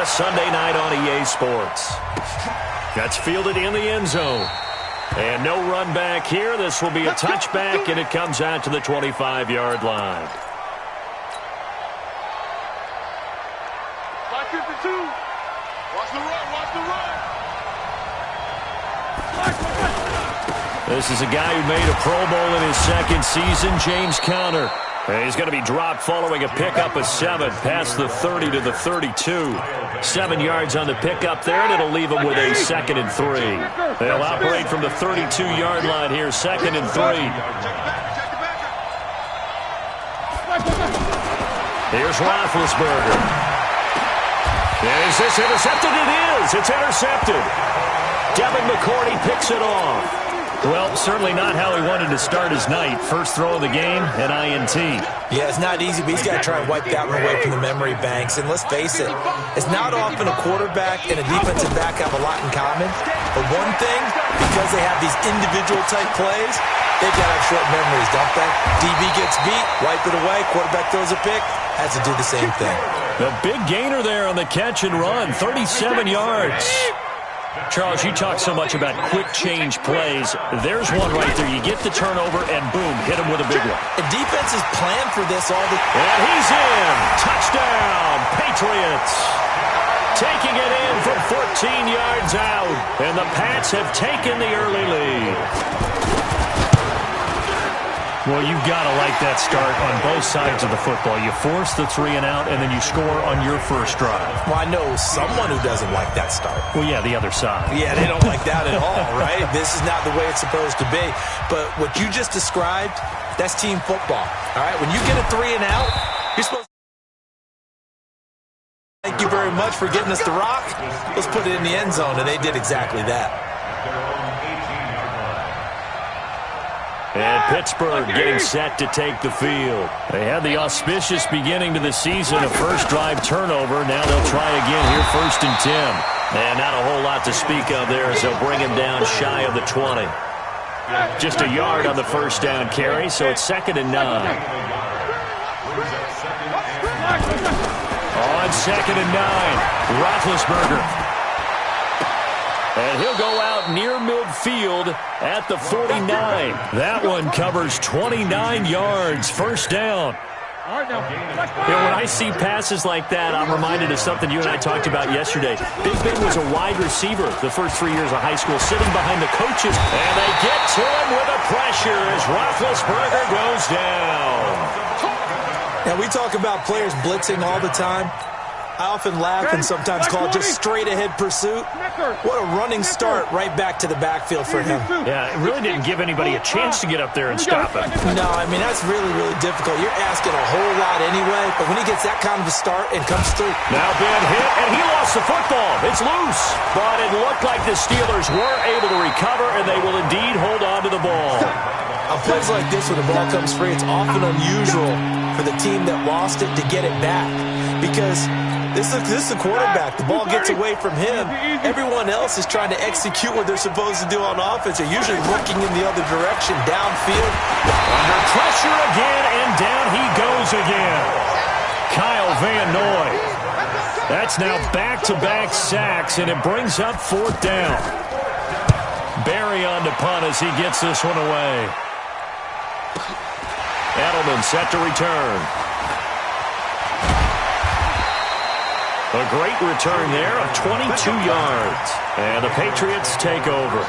Sunday night on EA Sports. That's fielded in the end zone. And no run back here. This will be a touchback, and it comes out to the 25-yard line. 552. Watch the run, watch the run. This is a guy who made a Pro Bowl in his second season, James Conner. He's going to be dropped following a pickup of 7 past the 30 to the 32. 7 yards on the pickup there, and it'll leave him with a 2nd and 3. They'll operate from the 32-yard line here, 2nd and 3. Here's Roethlisberger. Is this intercepted? It is. It's intercepted. Devin McCourty picks it off. Well, certainly not how he wanted to start his night. First throw of the game, an INT. Yeah, it's not easy, but he's got to try and wipe that one away from the memory banks. And let's face it, it's not often a quarterback and a defensive back have a lot in common. But one thing, because they have these individual-type plays, they've got to have short memories, don't they? DB gets beat, wipe it away, quarterback throws a pick, has to do the same thing. The big gainer there on the catch and run, 37 yards. Charles, you talk so much about quick change plays. There's one right there. You get the turnover, and boom, hit him with a big one. The defenses plan for this all the time. And he's in. Touchdown, Patriots. Taking it in from 14 yards out. And the Pats have taken the early lead. Well, you've got to like that start on both sides of the football. You force the 3 and out, and then you score on your first drive. Well, I know someone who doesn't like that start. Well, yeah, the other side. Yeah, they don't like that at all, right? This is not the way it's supposed to be. But what you just described, that's team football, all right? When you get a 3 and out, you're supposed to thank you very much for getting us the rock. Let's put it in the end zone, and they did exactly that. And Pittsburgh getting set to take the field. They had the auspicious beginning to the season, a first drive turnover. Now they'll try again here, 1st and 10. And not a whole lot to speak of there as they'll bring him down shy of the 20. Just a yard on the first down carry, so it's 2nd and 9. On 2nd and 9, Roethlisberger. And he'll go out near midfield at the 49. That one covers 29 yards. First down. You know, when I see passes like that, I'm reminded of something you and I talked about yesterday. Big Ben was a wide receiver the first 3 years of high school, sitting behind the coaches. And they get to him with a pressure as Roethlisberger goes down. Now, we talk about players blitzing all the time. I often laugh and sometimes call it just straight-ahead pursuit. What a running start right back to the backfield for him. Yeah, it really didn't give anybody a chance to get up there and stop him. No, I mean, that's really, really difficult. You're asking a whole lot anyway, but when he gets that kind of a start and comes through. Now Ben hit, and he lost the football. It's loose. But it looked like the Steelers were able to recover, and they will indeed hold on to the ball. On plays like this, when the ball comes free, it's often unusual for the team that lost it to get it back. Because this is the quarterback. The ball gets away from him. Everyone else is trying to execute what they're supposed to do on offense. They're usually looking in the other direction, downfield. Under pressure again, and down he goes again. Kyle Van Noy. That's now back-to-back sacks, and it brings up 4th down. Barry on the punt as he gets this one away. Edelman set to return. A great return there of 22 yards. And the Patriots take over.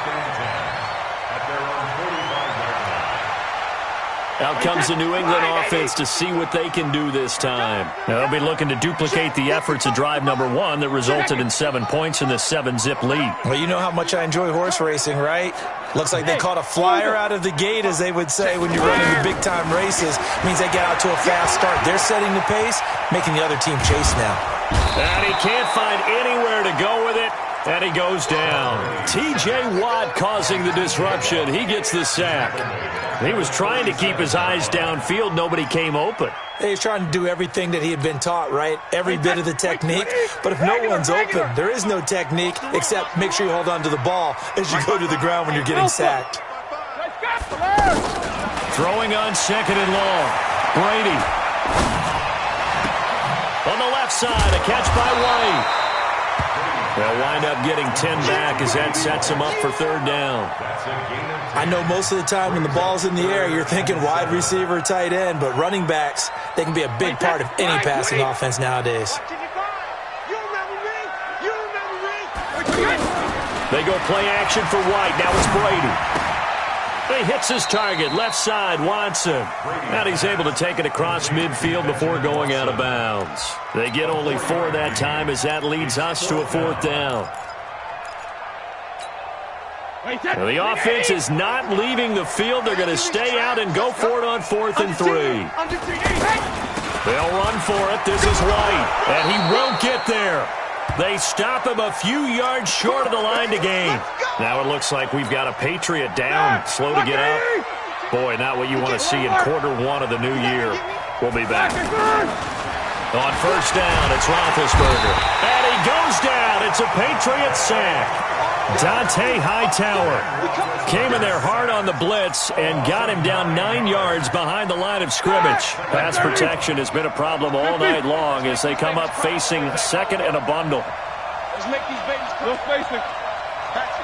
Out comes the New England offense to see what they can do this time. Now, they'll be looking to duplicate the efforts of drive number 1 that resulted in 7 points in the 7-zip lead. Well, you know how much I enjoy horse racing, right? Looks like they caught a flyer out of the gate, as they would say when you're running the big-time races. It means they get out to a fast start. They're setting the pace, making the other team chase now. And he can't find anywhere to go with it, and he goes down. T.J. Watt causing the disruption. He gets the sack. He was trying to keep his eyes downfield. Nobody came open. He's trying to do everything that he had been taught, right? Every bit of the technique. But if no one's open, there is no technique except make sure you hold on to the ball as you go to the ground when you're getting sacked. Throwing on 2nd and long. Brady. On the left side, a catch by White. They'll wind up getting 10 back as that sets them up for third down. I know most of the time when the ball's in the air, you're thinking wide receiver, tight end, but running backs, they can be a big part of any passing offense nowadays. They go play action for White. Now it's Brady. He hits his target, left side, Watson. And he's able to take it across midfield before going out of bounds. They get only 4 that time as that leads us to a fourth down. Now the offense is not leaving the field. They're going to stay out and go for it on 4th and 3. They'll run for it. This is White. And he won't get there. They stop him a few yards short of the line to gain. Now it looks like we've got a Patriot down, slow to get up. Boy, not what you want to see in quarter 1 of the new year. We'll be back. On first down, it's Roethlisberger. And he goes down. It's a Patriot sack. Dante Hightower came in there hard on the blitz and got him down 9 yards behind the line of scrimmage. Pass protection has been a problem all night long as they come up facing second and a bundle. Let's make these babies go facing. Patch it.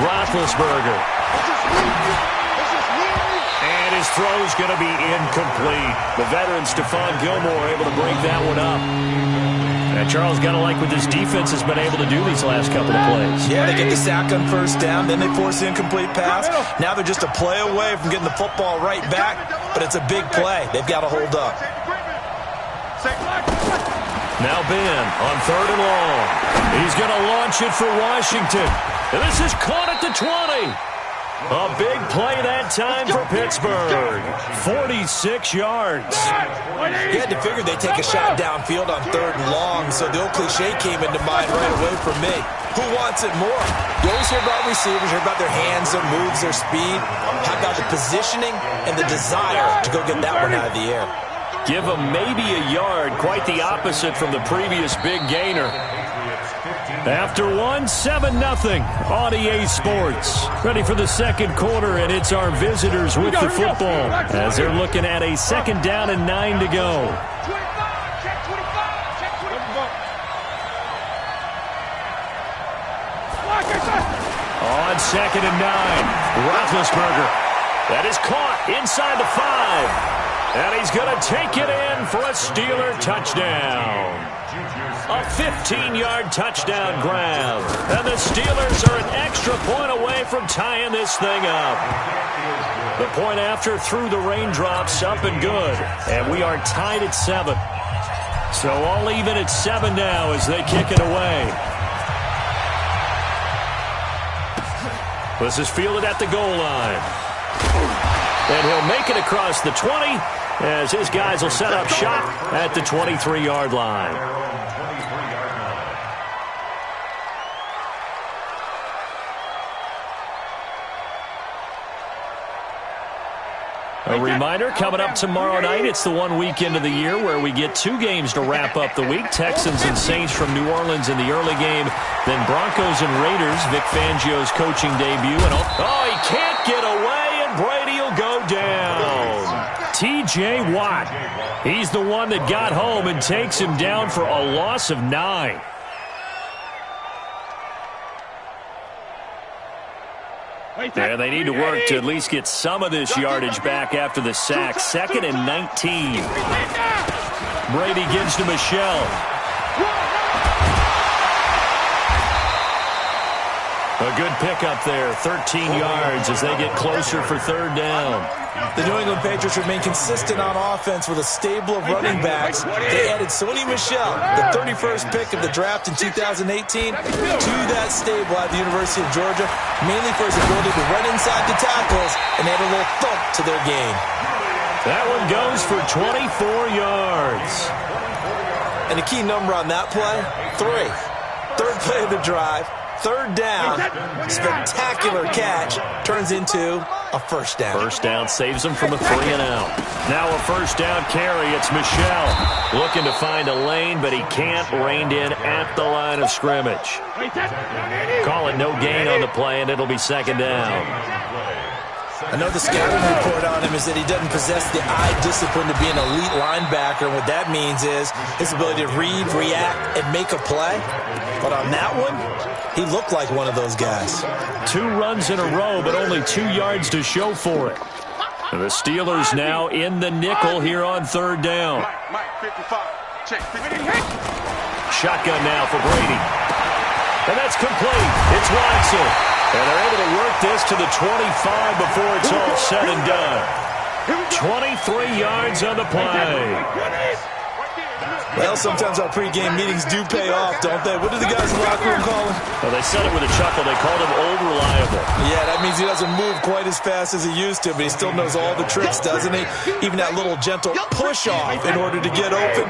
Roethlisberger. And his throw's going to be incomplete. The veteran Stephon Gilmore able to break that one up. And Charles, got to like what this defense has been able to do these last couple of plays. Yeah, they get the sack on first down, then they force the incomplete pass. Now they're just a play away from getting the football right back, but it's a big play. They've got to hold up. Now Ben on 3rd and long. He's going to launch it for Washington. And this is caught at the 20. A big play that time for Pittsburgh. 46 yards. You had to figure they'd take a shot downfield on 3rd and long, so the old cliche came into mind right away for me. Who wants it more? You always hear about receivers, hear about their hands, their moves, their speed. How about the positioning and the desire to go get that one out of the air? Give them maybe a yard, quite the opposite from the previous big gainer. After 7-0 on EA Sports. Ready for the second quarter, and it's our visitors with the football as they're looking at a 2nd down and 9 to go. On 2nd and 9, Roethlisberger. That is caught inside the 5. And he's going to take it in for a Steeler touchdown. A 15-yard touchdown grab. And the Steelers are an extra point away from tying this thing up. The point after through the raindrops, up and good. And we are tied at 7. So all even at 7 now as they kick it away. This is fielded at the goal line. And he'll make it across the 20 as his guys will set up shop at the 23-yard line. A reminder, coming up tomorrow night, it's the one weekend of the year where we get 2 games to wrap up the week. Texans and Saints from New Orleans in the early game. Then Broncos and Raiders, Vic Fangio's coaching debut. And oh, he can't get away, and Brady will go down. T.J. Watt, he's the one that got home and takes him down for a loss of 9. And they need to work to at least get some of this yardage back after the sack. 2nd and 19. Brady gives to Michelle. A good pickup there, 13 yards as they get closer for 3rd down. The New England Patriots remain consistent on offense with a stable of running backs. They added Sony Michel, the 31st pick of the draft in 2018, to that stable at the University of Georgia, mainly for his ability to run inside the tackles and add a little thump to their game. That one goes for 24 yards. And the key number on that play, 3. 3rd play of the drive. 3rd down, spectacular catch, turns into a 1st down. 1st down saves them from a 3 and out. Now a 1st down carry. It's Michel looking to find a lane, but he can't. Reined in at the line of scrimmage. Call it no gain on the play, and it'll be 2nd down. I know the scouting report on him is that he doesn't possess the eye discipline to be an elite linebacker. And what that means is his ability to read, react, and make a play. But on that one, he looked like one of those guys. 2 runs in a row, but only 2 yards to show for it. The Steelers now in the nickel here on 3rd down. Mike, 55. Check, 50. Shotgun now for Brady. And that's complete. It's Watson. And they're able to work this to the 25 before it's all said and done. 23 yards on the play. Well, sometimes our pregame meetings do pay off, don't they? What do the guys in the locker room call him? Well, they said it with a chuckle. They called him Old Reliable. Yeah, that means he doesn't move quite as fast as he used to, but he still knows all the tricks, doesn't he? Even that little gentle push-off in order to get open,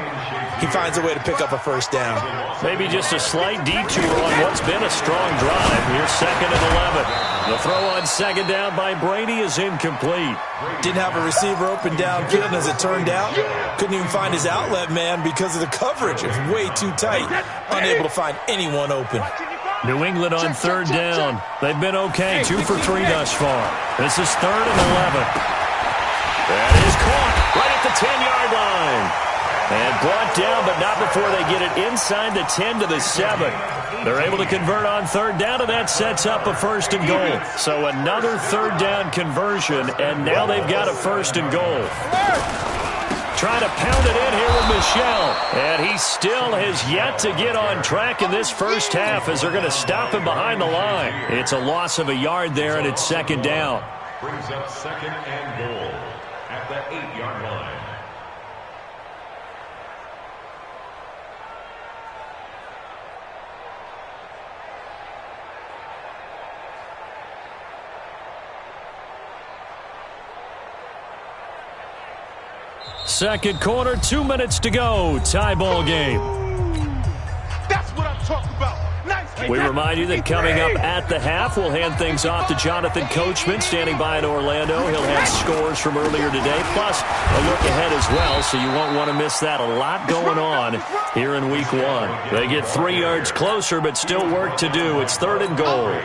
he finds a way to pick up a 1st down. Maybe just a slight detour on what's been a strong drive. Here's 2nd and 11. The throw on 2nd down by Brady is incomplete. Didn't have a receiver open downfield, and as it turned out, couldn't even find his outlet man because of the coverage. It was way too tight. Unable to find anyone open. New England on 3rd down. They've been okay. 2 for 3 thus far. This is 3rd and 11. That is caught right at the 10-yard line. And brought down, but not before they get it inside the 10 to the 7. They're able to convert on 3rd down, and that sets up a 1st and goal. So another 3rd down conversion, and now they've got a 1st and goal. Trying to pound it in here with Michel. And he still has yet to get on track in this first half as they're going to stop him behind the line. It's a loss of a yard there, and it's 2nd down. Brings up 2nd and goal at the 8-yard line. Second quarter, 2 minutes to go. Tie ball game. That's what I'm talking about. Nice. We remind you that coming up at the half, we'll hand things off to Jonathan Coachman, standing by in Orlando. He'll have scores from earlier today, plus a look ahead as well, so you won't want to miss that. A lot going on here in Week 1. They get 3 yards closer, but still work to do. It's 3rd and goal.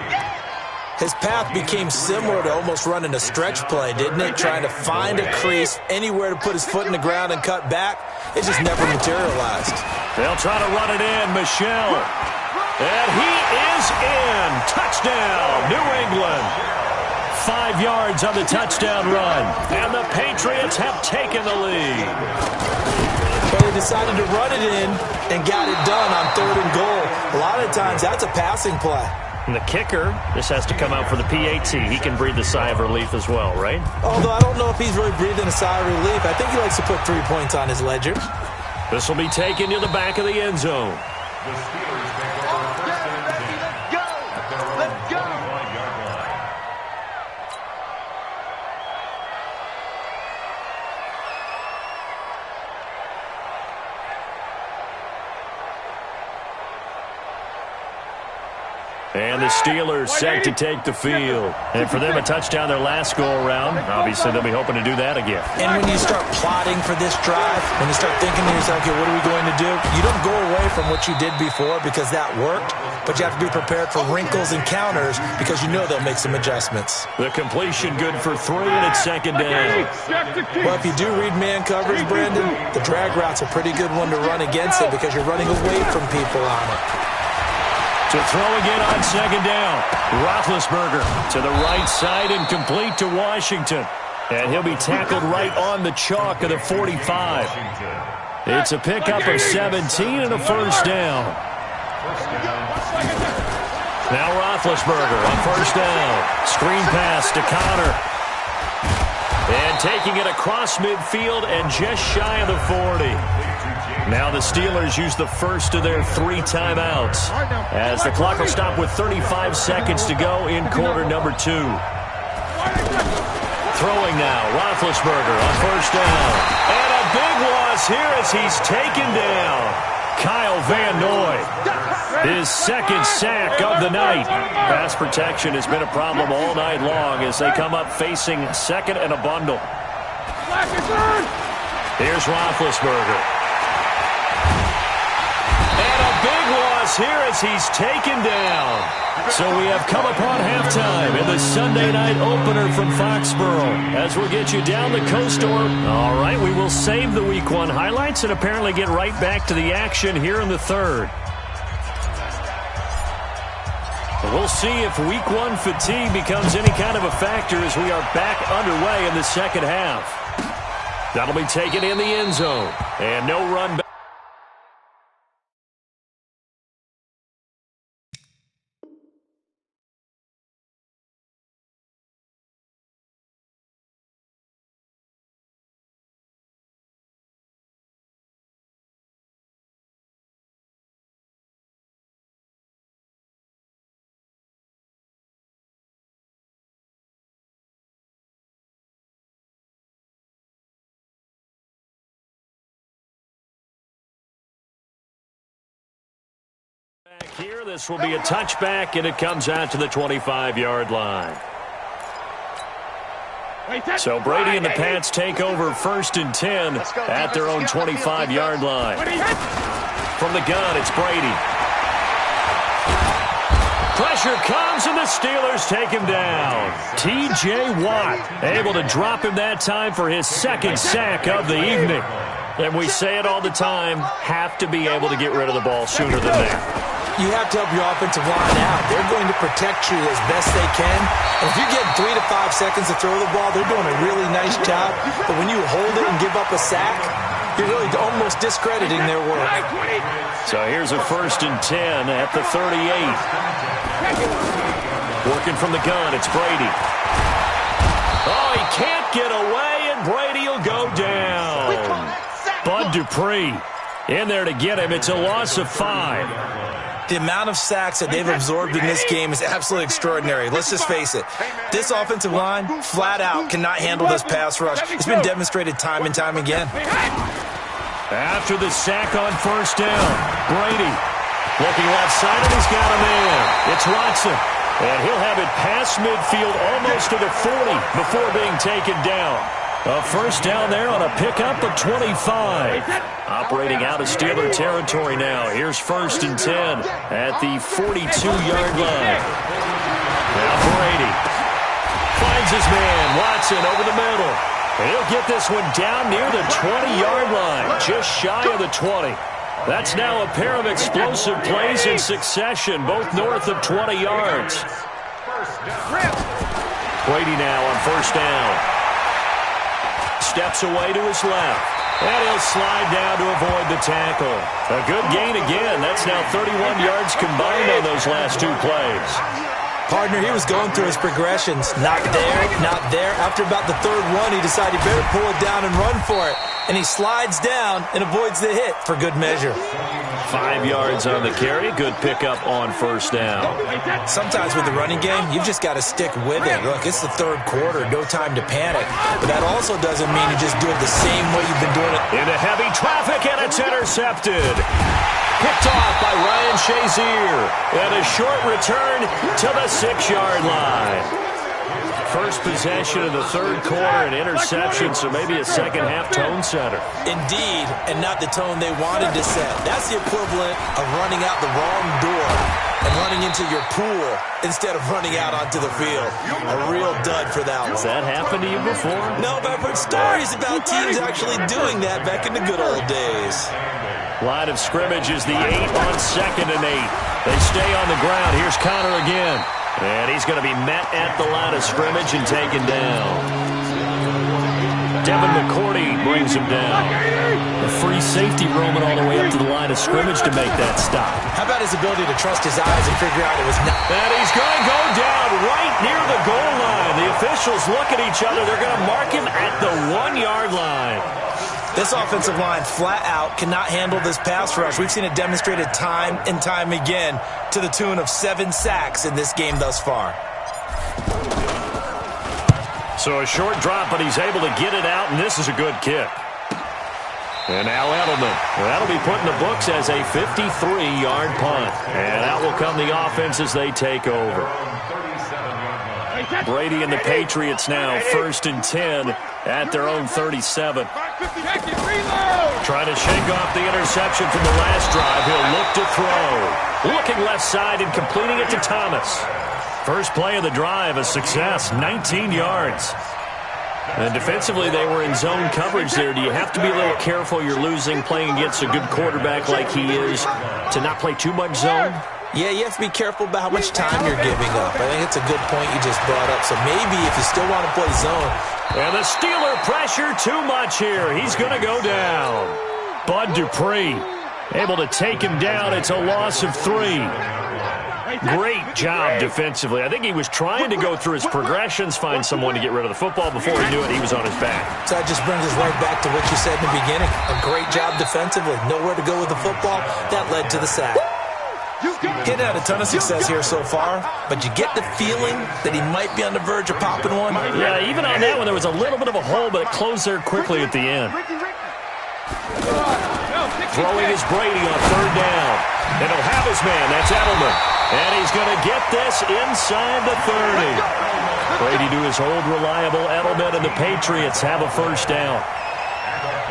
His path became similar to almost running a stretch play, didn't it? Trying to find a crease, anywhere to put his foot in the ground and cut back. It just never materialized. They'll try to run it in. Michel. And he is in. Touchdown, New England. 5 yards on the touchdown run. And the Patriots have taken the lead. But they decided to run it in and got it done on 3rd and goal. A lot of times that's a passing play. And the kicker, this has to come out for the PAT. He can breathe a sigh of relief as well, right? Although I don't know if he's really breathing a sigh of relief. I think he likes to put 3 points on his ledger. This will be taken to the back of the end zone. The Steelers make their first and 10 at their own 25-yard line. And the Steelers set to take the field. And for them, a touchdown their last go-around. Obviously, they'll be hoping to do that again. And when you start plotting for this drive, when you start thinking to yourself, okay, what are we going to do? You don't go away from what you did before because that worked, but you have to be prepared for wrinkles and counters because you know they'll make some adjustments. The completion good for 3, and it's 2nd down. Well, if you do read man coverage, Brandon, the drag route's a pretty good one to run against it because you're running away from people on it. To throw again on 2nd down. Roethlisberger to the right side and complete to Washington. And he'll be tackled right on the chalk of the 45. It's a pickup of 17 and a 1st down. Now Roethlisberger on 1st down. Screen pass to Connor. And taking it across midfield and just shy of the 40. Now the Steelers use the first of their 3 timeouts as the clock will stop with 35 seconds to go in quarter number 2. Throwing now, Roethlisberger on 1st down. And a big loss here as he's taken down. Kyle Van Noy, his 2nd sack of the night. Pass protection has been a problem all night long as they come up facing 2nd and a bundle. Here's Roethlisberger. this here as he's taken down. So we have come upon halftime in the Sunday night opener from Foxborough as we'll get you down the coast. All right, we will save the Week 1 highlights and apparently get right back to the action here in the third. We'll see if Week 1 fatigue becomes any kind of a factor as we are back underway in the second half. That'll be taken in the end zone. And no run back. Back here, this will be a touchback, and it comes out to the 25-yard line. So Brady and the Pats take over 1st and 10 at their own 25-yard line. From the gun, it's Brady. Pressure comes, and the Steelers take him down. T.J. Watt able to drop him that time for his 2nd sack of the evening. And we say it all the time, have to be able to get rid of the ball sooner than that. You have to help your offensive line out. They're going to protect you as best they can. And if you get 3 to 5 seconds to throw the ball, they're doing a really nice job. But when you hold it and give up a sack, you're really almost discrediting their work. So here's a 1st and 10 at the 38. Working from the gun, it's Brady. Oh, he can't get away, and Brady will go down. Bud Dupree in there to get him. It's a loss of 5. The amount of sacks that they've absorbed in this game is absolutely extraordinary. Let's just face it. This offensive line, flat out, cannot handle this pass rush. It's been demonstrated time and time again. After the sack on 1st down, Brady looking left side, and he's got a man. It's Watson. And he'll have it past midfield almost to the 40 before being taken down. A 1st down there on a pickup of 25. Operating out of Steeler territory now. Here's 1st and 10 at the 42-yard line. Now Brady finds his man, Watson, over the middle. And he'll get this one down near the 20-yard line, just shy of the 20. That's now a pair of explosive plays in succession, both north of 20 yards. Brady now on 1st down. Steps away to his left. And he'll slide down to avoid the tackle. A good gain again. That's now 31 yards combined on those last 2 plays. Partner, he was going through his progressions. Not there, not there. After about the 3rd one, he decided he better pull it down and run for it. And he slides down and avoids the hit for good measure. 5 yards on the carry. Good pickup on 1st down. Sometimes with the running game, you've just got to stick with it. Look, it's the 3rd quarter. No time to panic. But that also doesn't mean you just do it the same way you've been doing it. Into heavy traffic, and it's intercepted. Picked off by Ryan Shazier. And a short return to the 6-yard line. First possession of the 3rd quarter, an interception, so maybe a second-half tone setter. Indeed, and not the tone they wanted to set. That's the equivalent of running out the wrong door and running into your pool instead of running out onto the field. A real dud for that one. Has that happened to you before? No, but I've heard stories about teams actually doing that back in the good old days. Line of scrimmage is the 8 on 2nd and 8. They stay on the ground. Here's Connor again. And he's going to be met at the line of scrimmage and taken down. Devin McCourty brings him down. A free safety roaming all the way up to the line of scrimmage to make that stop. How about his ability to trust his eyes and figure out it was not? And he's going to go down right near the goal line. The officials look at each other. They're going to mark him at the 1-yard line. This offensive line flat out cannot handle this pass rush. We've seen it demonstrated time and time again to the tune of 7 sacks in this game thus far. So a short drop, but he's able to get it out, and this is a good kick. And now Edelman. That'll be put in the books as a 53-yard punt. And out will come the offense as they take over. Brady and the Patriots now 1st and 10 at their own 37. Trying to shake off the interception from the last drive. He'll look to throw. Looking left side and completing it to Thomas. First play of the drive, a success, 19 yards. And defensively, they were in zone coverage there. Do you have to be a little careful you're losing playing against a good quarterback like he is to not play too much zone? Yeah, you have to be careful about how much time you're giving up. I think it's a good point you just brought up. So maybe if you still want to play zone. And the Steeler pressure too much here. He's going to go down. Bud Dupree able to take him down. It's a loss of 3. Great job defensively. I think he was trying to go through his progressions, find someone to get rid of the football. Before he knew it, he was on his back. So that just brings us right back to what you said in the beginning. A great job defensively. Nowhere to go with the football. That led to the sack. He'd had a ton of success here so far, but you get the feeling that he might be on the verge of popping one. Yeah, even on that one, there was a little bit of a hole, but it closed there quickly at the end. Throwing is Brady on third down. And he'll have his man. That's Edelman. And he's going to get this inside the 30. Brady to his old reliable Edelman, and the Patriots have a first down.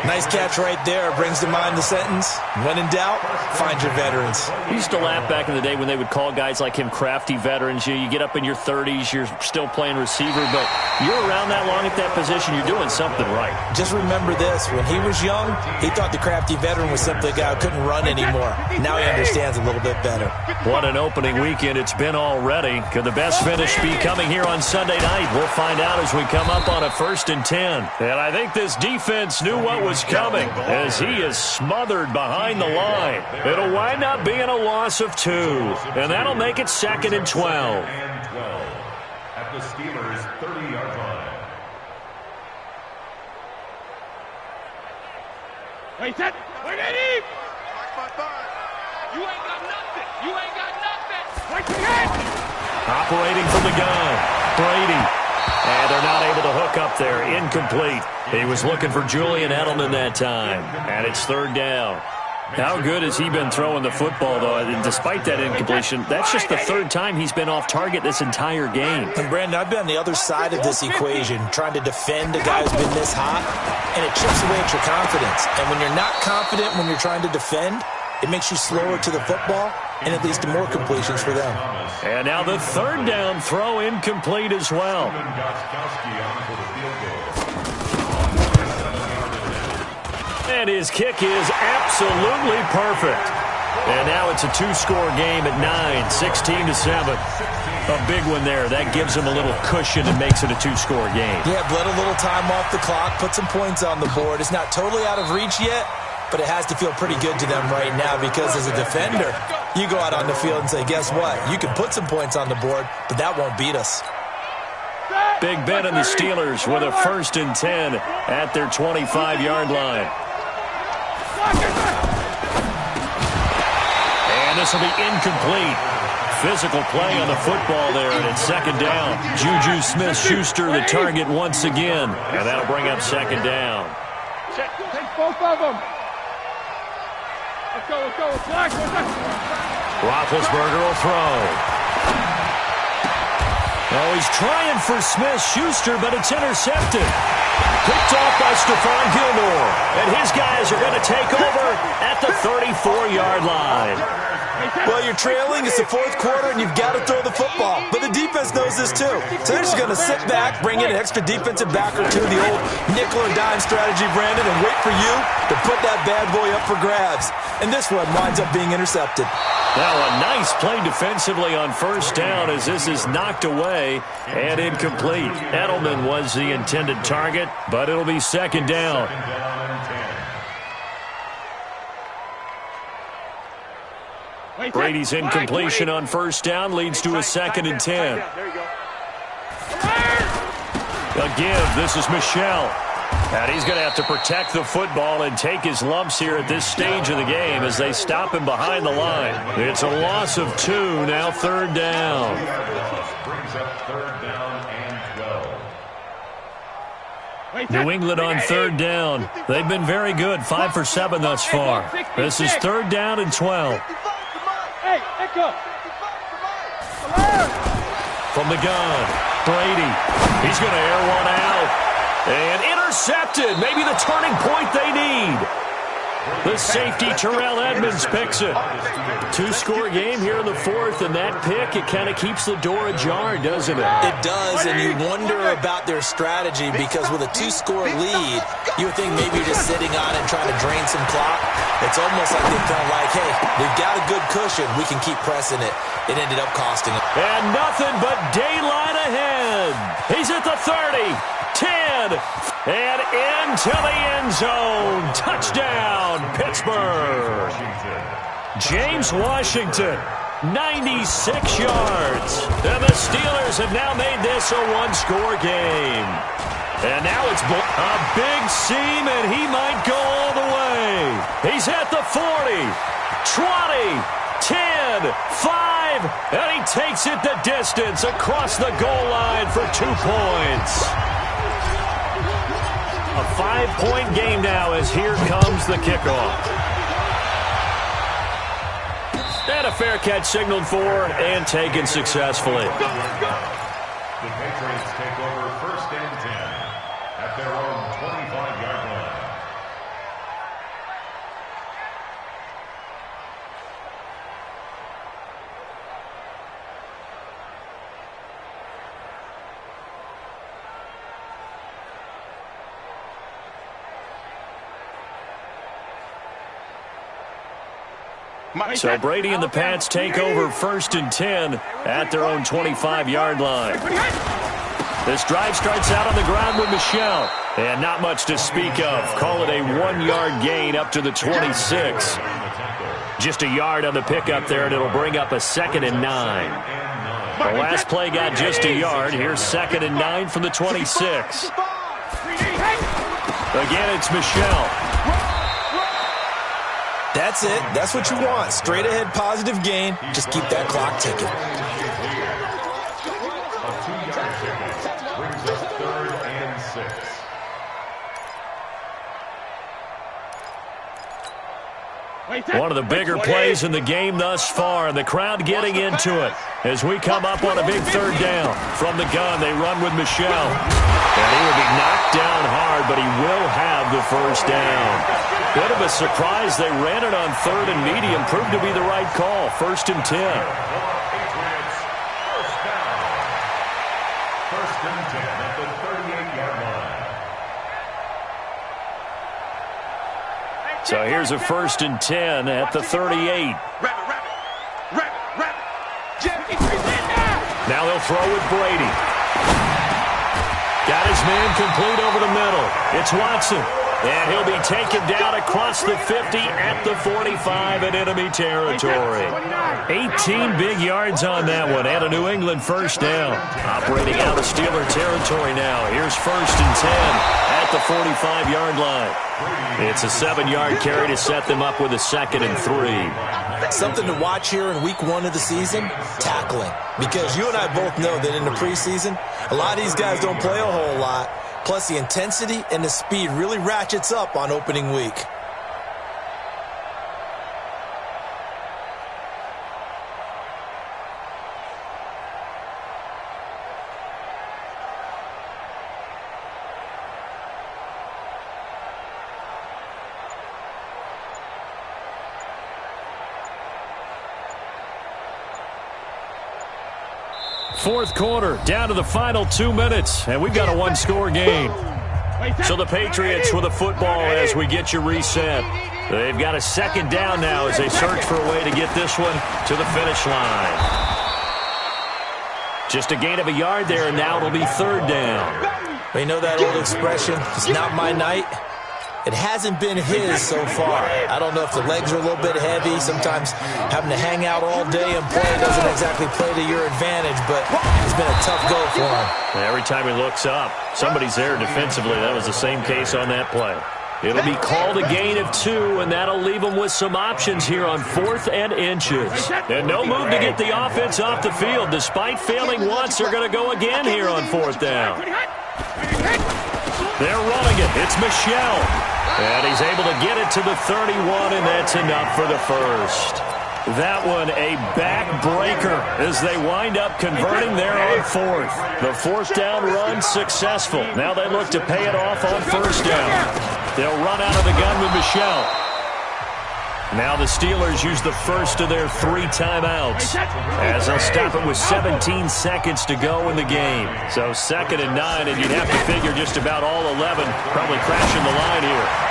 Nice catch right there. Brings to mind the sentence, when in doubt, find your veterans. We used to laugh back in the day when they would call guys like him crafty veterans. You get up in your 30s, you're still playing receiver, but you're around that long at that position, you're doing something right. Just remember this. When he was young, he thought the crafty veteran was simply a guy who couldn't run anymore. Now he understands a little bit better. What an opening weekend it's been already. Could the best finish be coming here on Sunday night? We'll find out as we come up on a 1st and 10. And I think this defense knew what was coming as he is smothered behind the line. It'll wind up being a loss of 2, and that'll make it 2nd and 12. At the Steelers' 30-yard line. Wait, set. Wait, Eddie. You ain't got nothing. You ain't got nothing. Wait, Operating from the gun, Brady. And they're not able to hook up there. Incomplete. He was looking for Julian Edelman that time. And it's 3rd down. How good has he been throwing the football, though? And despite that incompletion, that's just the 3rd time he's been off target this entire game. And, Brandon, I've been on the other side of this equation, trying to defend a guy who's been this hot, and it chips away at your confidence. And when you're not confident when you're trying to defend, it makes you slower to the football, and it leads to more completions for them. And now the 3rd down throw incomplete as well. And his kick is absolutely perfect. And now it's a 2-score game at 9, 16-7. A big one there. That gives him a little cushion and makes it a 2-score game. Yeah, bled a little time off the clock, put some points on the board. It's not totally out of reach yet, but it has to feel pretty good to them right now because as a defender, you go out on the field and say, guess what? You can put some points on the board, but that won't beat us. Big Ben and the Steelers with a 1st and 10 at their 25-yard line. And this will be incomplete. Physical play on the football there, and it's 2nd down. Juju Smith-Schuster the target once again, and that'll bring up 2nd down. Take both of them. Let's go, let's go. Flag. Roethlisberger will throw. Oh, he's trying for Smith-Schuster, but it's intercepted. Picked off by Stephon Gilmore. And his guys are going to take over at the 34-yard line. Well, you're trailing. It's the 4th quarter, and you've got to throw the football. But the defense knows this, too. So they're just going to sit back, bring in an extra defensive back or two, the old nickel or dime strategy, Brandon, and wait for you to put that bad boy up for grabs. And this one winds up being intercepted. Now a nice play defensively on 1st down as this is knocked away and incomplete. Edelman was the intended target, but it'll be 2nd down. Brady's incompletion on 1st down leads to a 2nd and 10. A give. This is Michel. And he's going to have to protect the football and take his lumps here at this stage of the game as they stop him behind the line. It's a loss of 2, now 3rd down. Brings up 3rd down and 12. New England on 3rd down. They've been very good, 5 for 7 thus far. This is 3rd down and 12. Hey, go. From the gun, Brady. He's going to air one out. And intercepted. Maybe the turning point they need. The safety, Terrell Edmonds, picks it. Two-score game here in the fourth, and that pick, it kind of keeps the door ajar, doesn't it? It does, and you wonder about their strategy because with a two-score lead, you would think maybe you're just sitting on it trying to drain some clock. It's almost like they felt like, hey, we've got a good cushion. We can keep pressing it. It ended up costing them. And nothing but daylight ahead. He's at the 30, 10, and into the end zone. Touchdown, Pittsburgh. James Washington, 96 yards. And the Steelers have now made this a one-score game. And now it's a big seam, and he might go all the way. He's at the 40, 20, 10, 5, and he takes it the distance across the goal line for 2 points. A 5-point game now as here comes the kickoff. And a fair catch signaled for and taken successfully. The Patriots take over 1st and 10 at their own 25-yard line. So Brady and the Pats take over 1st and 10 at their own 25-yard line. This drive starts out on the ground with Michel. And not much to speak of. Call it a 1-yard gain up to the 26. Just a yard on the pickup there, and it'll bring up a 2nd and 9. The last play got just a yard. Here's 2nd and 9 from the 26. Again, it's Michel. That's it. That's what you want. Straight ahead positive gain. Just keep that clock ticking. A 2-yard pickup brings us 3rd and 6. One of the bigger plays in the game thus far, and the crowd getting into it as we come up on a big 3rd down. From the gun, they run with Michel. And he will be knocked down hard, but he will have the 1st down. Bit of a surprise. They ran it on 3rd and medium. Proved to be the right call. 1st and 10. Patriots, 1st down. 1st and 10 at the 38-yard line. So here's a 1st and 10 at the 38. Now they'll throw with Brady. Got his man complete over the middle. It's Watson. And he'll be taken down across the 50 at the 45 in enemy territory. 18 big yards on that one, and a New England 1st down. Operating out of Steeler territory now. Here's 1st and 10 at the 45-yard line. It's a 7-yard carry to set them up with a 2nd and 3. Something to watch here in week 1 of the season, tackling. Because you and I both know that in the preseason, a lot of these guys don't play a whole lot. Plus, the intensity and the speed really ratchets up on opening week. Fourth quarter, down to the final 2 minutes, and we've got a 1-score game. So the Patriots with the football as we get you reset. They've got a 2nd down now as they search for a way to get this one to the finish line. Just a gain of a yard there, and now it'll be 3rd down. You know that old expression, it's not my night? It hasn't been his so far. I don't know if the legs are a little bit heavy. Sometimes having to hang out all day and play doesn't exactly play to your advantage, but it's been a tough go for him. Every time he looks up, somebody's there defensively. That was the same case on that play. It'll be called a gain of 2, and that'll leave them with some options here on 4th and inches. And no move to get the offense off the field. Despite failing once, they're going to go again here on 4th down. They're running it. It's Michel. And he's able to get it to the 31, and that's enough for the 1st. That one a backbreaker as they wind up converting there on fourth. The fourth down run successful. Now they look to pay it off on first down. They'll run out of the gun with Michel. Now the Steelers use the first of their 3 timeouts as they'll stop it with 17 seconds to go in the game. So 2nd and 9, and you'd have to figure just about all 11 probably crashing the line here.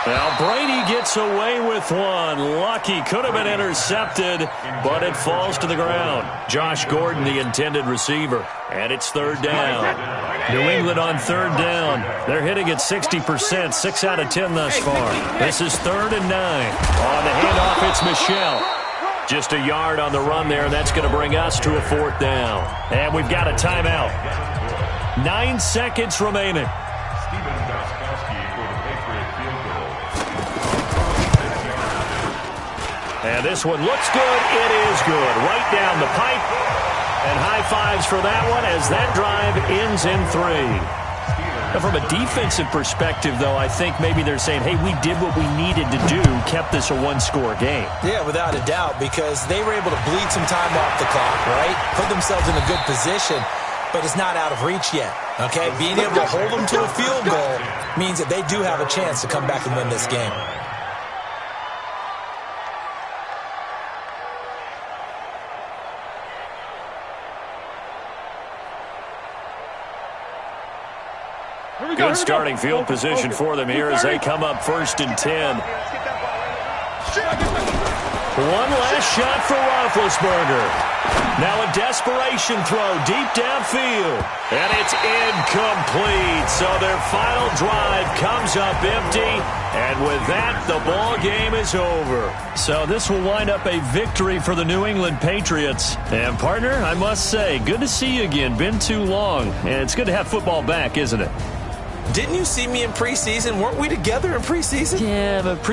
Now Brady gets away with one. Lucky, could have been intercepted, but it falls to the ground. Josh Gordon, the intended receiver, and it's 3rd down. New England on 3rd down. They're hitting at 60%, 6 out of 10 thus far. This is 3rd and 9. On the handoff, it's Michel. Just a yard on the run there, and that's going to bring us to a 4th down. And we've got a timeout. 9 seconds remaining. And this one looks good. It is good. Right down the pipe. And high fives for that one as that drive ends in 3. Now, from a defensive perspective, though, I think maybe they're saying, hey, we did what we needed to do, kept this a 1-score game. Yeah, without a doubt, because they were able to bleed some time off the clock, right? Put themselves in a good position, but it's not out of reach yet, okay? Being able to hold them to a field goal means that they do have a chance to come back and win this game. Good starting field position for them here as they come up 1st and 10. One last shot for Roethlisberger. Now a desperation throw deep downfield. And it's incomplete. So their final drive comes up empty. And with that, the ball game is over. So this will wind up a victory for the New England Patriots. And partner, I must say, good to see you again. Been too long. And it's good to have football back, isn't it? Didn't you see me in preseason? Weren't we together in preseason? Yeah, but